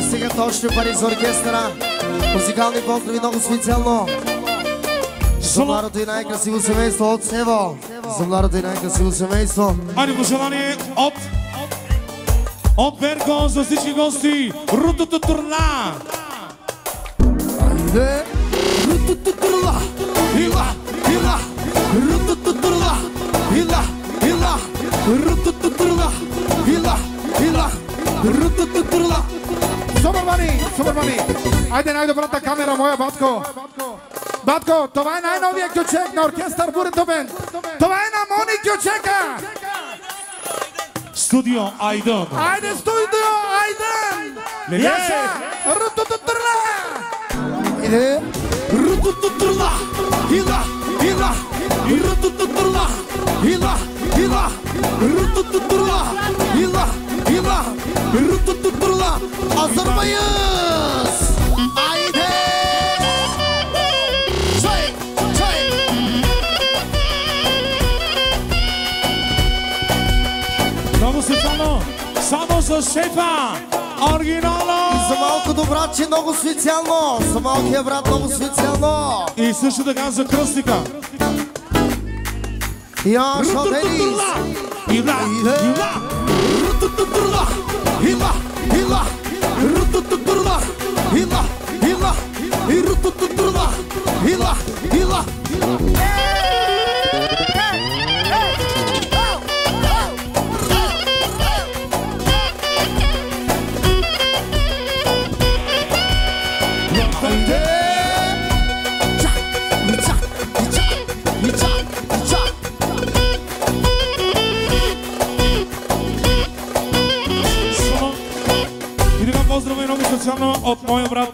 стигат още пари за оркестъра. Музикални поздрави много специално за младото и най-красиво семейство от Сево. За младото и най-красиво семейство. Айде пожелание от Берко за всички гости. Рутото турна. Айде. Рутото турна. Ила, ила. Рутото турна. Ила, ила. Рутото турна. Ила, ила. Рутото турна. Супер мани! Айде най-добрата камера, моя батко! Батко, това е най-новия кючек на оркестър Бурето Бенд! Това е на Мони Кючека! Студио Айден! Айде студио Айден! Яша! Рутото турна! Айде! Рутото турна! Ила, ила! Рутото турна! Ила, ила! Рутото турна! Ила, ила! Рутото турна! Азербайджан! Айде! Чай! Много специално! Само за шефа! Оригинално! И за малкото братче много специално! За малкия брат много специално! И също така за кръстника! Яшо Денис! Ила! Рутото турна! Ила! Рутото турна! Ила! И рутото турна! Ила! И така поздравя много специално от моя брат.